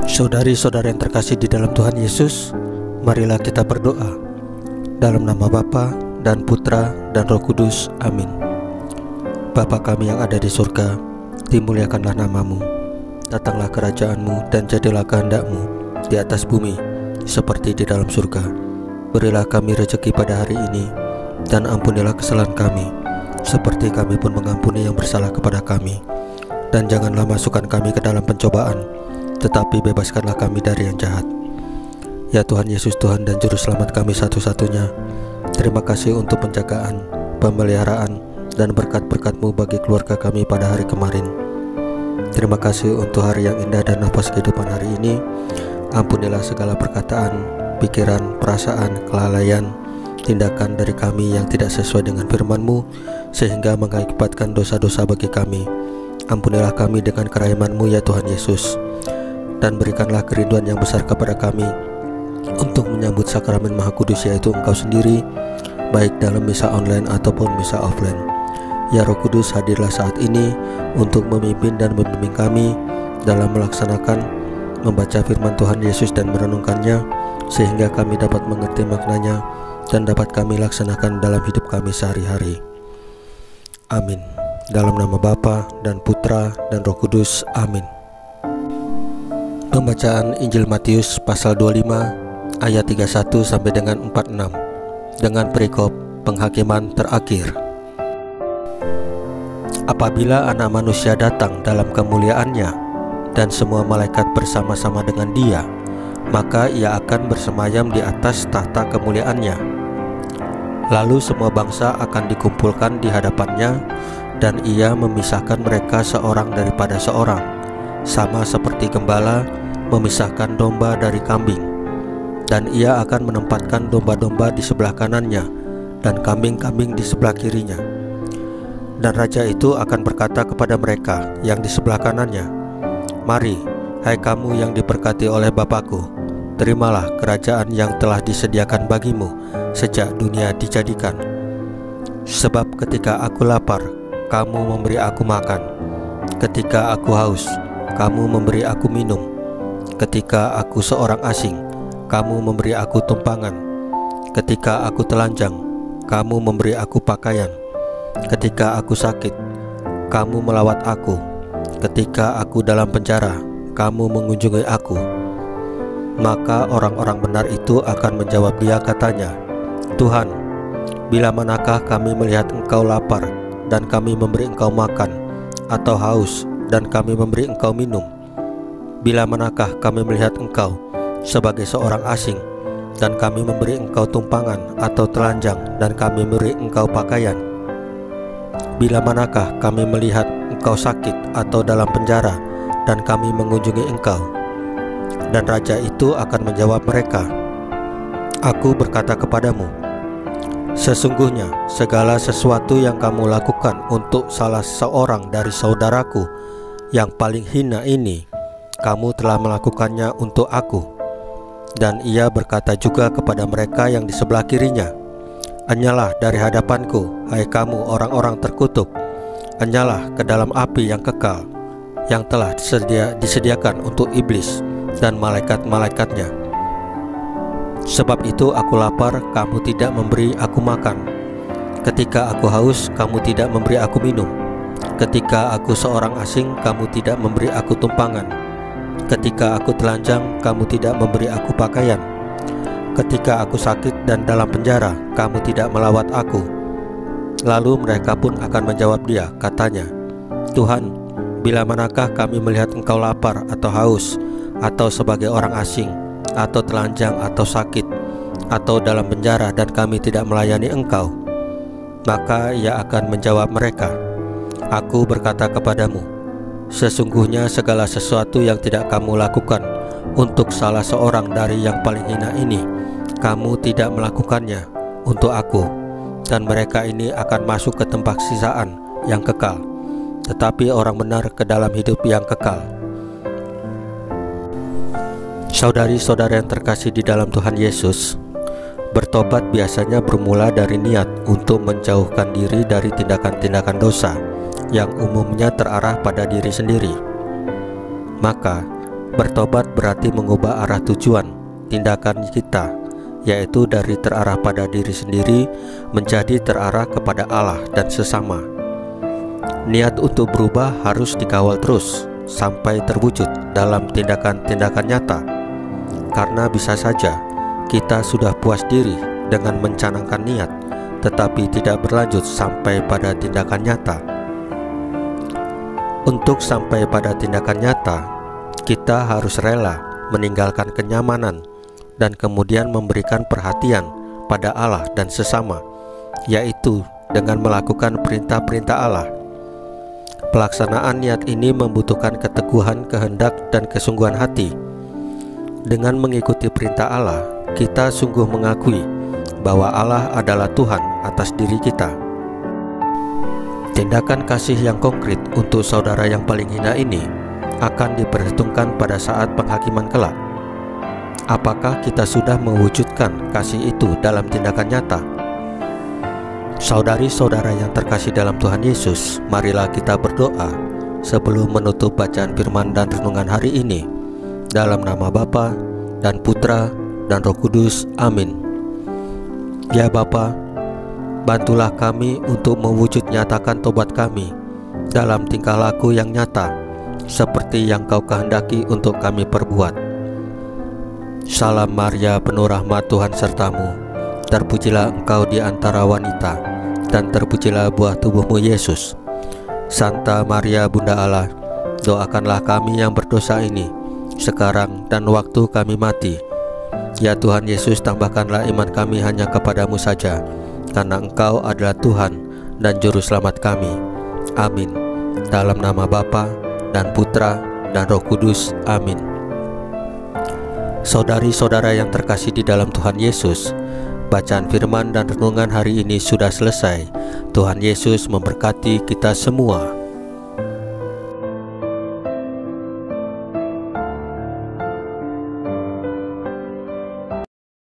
Saudari-saudara yang terkasih di dalam Tuhan Yesus, marilah kita berdoa. Dalam nama Bapa dan Putra dan Roh Kudus, amin. Bapa kami yang ada di surga, dimuliakanlah namamu. Datanglah kerajaan-Mu dan jadilah kehendak-Mu di atas bumi seperti di dalam surga. Berilah kami rezeki pada hari ini, dan ampunilah kesalahan kami seperti kami pun mengampuni yang bersalah kepada kami. Dan janganlah masukkan kami ke dalam pencobaan, tetapi bebaskanlah kami dari yang jahat. Ya Tuhan Yesus, Tuhan dan Juru Selamat kami satu-satunya, terima kasih untuk penjagaan, pemeliharaan, dan berkat-berkat-Mu bagi keluarga kami pada hari kemarin. Terima kasih untuk hari yang indah dan nafas kehidupan hari ini. Ampunilah segala perkataan, pikiran, perasaan, kelalaian, tindakan dari kami yang tidak sesuai dengan firman-Mu, sehingga mengakibatkan dosa-dosa bagi kami. Ampunilah kami dengan kerahiman-Mu ya Tuhan Yesus, dan berikanlah kerinduan yang besar kepada kami untuk menyambut sakramen Maha Kudus, yaitu Engkau sendiri, baik dalam misa online ataupun misa offline. Ya Roh Kudus, hadirlah saat ini untuk memimpin dan membimbing kami dalam melaksanakan membaca firman Tuhan Yesus dan merenungkannya, sehingga kami dapat mengerti maknanya dan dapat kami laksanakan dalam hidup kami sehari-hari. Amin. Dalam nama Bapa dan Putra dan Roh Kudus, amin. Pembacaan Injil Matius pasal 25 ayat 31 sampai dengan 46 dengan perikop penghakiman terakhir. Apabila Anak Manusia datang dalam kemuliaannya dan semua malaikat bersama-sama dengan Dia, maka Ia akan bersemayam di atas tahta kemuliaannya. Lalu semua bangsa akan dikumpulkan di hadapannya, dan Ia memisahkan mereka seorang daripada seorang, sama seperti gembala memisahkan domba dari kambing. Dan Ia akan menempatkan domba-domba di sebelah kanannya dan kambing-kambing di sebelah kirinya. Dan Raja itu akan berkata kepada mereka yang di sebelah kanannya, "Mari, hai kamu yang diberkati oleh Bapa-Ku, terimalah kerajaan yang telah disediakan bagimu sejak dunia dijadikan. Sebab ketika aku lapar, kamu memberi aku makan. Ketika aku haus, kamu memberi aku minum. Ketika aku seorang asing, kamu memberi aku tumpangan. Ketika aku telanjang, kamu memberi aku pakaian. Ketika aku sakit, kamu melawat aku. Ketika aku dalam penjara, kamu mengunjungi aku." Maka orang-orang benar itu akan menjawab Dia katanya, "Tuhan, bila manakah kami melihat Engkau lapar dan kami memberi Engkau makan, atau haus dan kami memberi Engkau minum? Bila manakah kami melihat Engkau sebagai seorang asing dan kami memberi Engkau tumpangan, atau telanjang dan kami memberi Engkau pakaian? Bila manakah kami melihat Engkau sakit atau dalam penjara dan kami mengunjungi Engkau?" Dan Raja itu akan menjawab mereka, "Aku berkata kepadamu, sesungguhnya segala sesuatu yang kamu lakukan untuk salah seorang dari saudaraku yang paling hina ini, kamu telah melakukannya untuk aku." Dan Ia berkata juga kepada mereka yang di sebelah kirinya, "Enyalah dari hadapanku, hai kamu orang-orang terkutuk, enyalah ke dalam api yang kekal, yang telah disediakan untuk iblis dan malaikat-malaikatnya. Sebab itu aku lapar, kamu tidak memberi aku makan. Ketika aku haus, kamu tidak memberi aku minum. Ketika aku seorang asing, kamu tidak memberi aku tumpangan. Ketika aku telanjang, kamu tidak memberi aku pakaian. Ketika aku sakit dan dalam penjara, kamu tidak melawat aku." Lalu mereka pun akan menjawab Dia katanya, "Tuhan, bila manakah kami melihat Engkau lapar atau haus, atau sebagai orang asing, atau telanjang, atau sakit, atau dalam penjara dan kami tidak melayani Engkau?" Maka Ia akan menjawab mereka, "Aku berkata kepadamu, sesungguhnya segala sesuatu yang tidak kamu lakukan untuk salah seorang dari yang paling hina ini, kamu tidak melakukannya untuk aku." Dan mereka ini akan masuk ke tempat sisaan yang kekal, tetapi orang benar ke dalam hidup yang kekal. Saudari-saudara yang terkasih di dalam Tuhan Yesus, bertobat biasanya bermula dari niat untuk menjauhkan diri dari tindakan-tindakan dosa yang umumnya terarah pada diri sendiri. Maka Bertobat berarti mengubah arah tujuan tindakan kita, yaitu dari terarah pada diri sendiri menjadi terarah kepada Allah dan sesama. Niat untuk berubah harus dikawal terus sampai terwujud dalam tindakan-tindakan nyata, karena bisa saja kita sudah puas diri dengan mencanangkan niat, tetapi tidak berlanjut sampai pada tindakan nyata. Untuk sampai pada tindakan nyata, kita harus rela meninggalkan kenyamanan dan kemudian memberikan perhatian pada Allah dan sesama, yaitu dengan melakukan perintah-perintah Allah. Pelaksanaan niat ini membutuhkan keteguhan kehendak dan kesungguhan hati. Dengan mengikuti perintah Allah, kita sungguh mengakui bahwa Allah adalah Tuhan atas diri kita. Tindakan kasih yang konkret untuk saudara yang paling hina ini akan diperhitungkan pada saat penghakiman kelak. Apakah kita sudah mewujudkan kasih itu dalam tindakan nyata? Saudari-saudara yang terkasih dalam Tuhan Yesus, marilah kita berdoa sebelum menutup bacaan firman dan renungan hari ini. Dalam nama Bapa dan Putra dan Roh Kudus, amin. Ya Bapa, bantulah kami untuk mewujud nyatakan tobat kami dalam tingkah laku yang nyata, seperti yang Kau kehendaki untuk kami perbuat. Salam Maria, penuh rahmat, Tuhan sertamu. Terpujilah engkau di antara wanita, dan terpujilah buah tubuhmu Yesus. Santa Maria Bunda Allah, doakanlah kami yang berdosa ini, sekarang dan waktu kami mati. Ya Tuhan Yesus, tambahkanlah iman kami hanya kepadamu saja, karena Engkau adalah Tuhan dan Juru Selamat kami. Amin. Dalam nama Bapa dan Putra dan Roh Kudus, amin. Saudari-saudara yang terkasih di dalam Tuhan Yesus, bacaan firman dan renungan hari ini sudah selesai. Tuhan Yesus memberkati kita semua.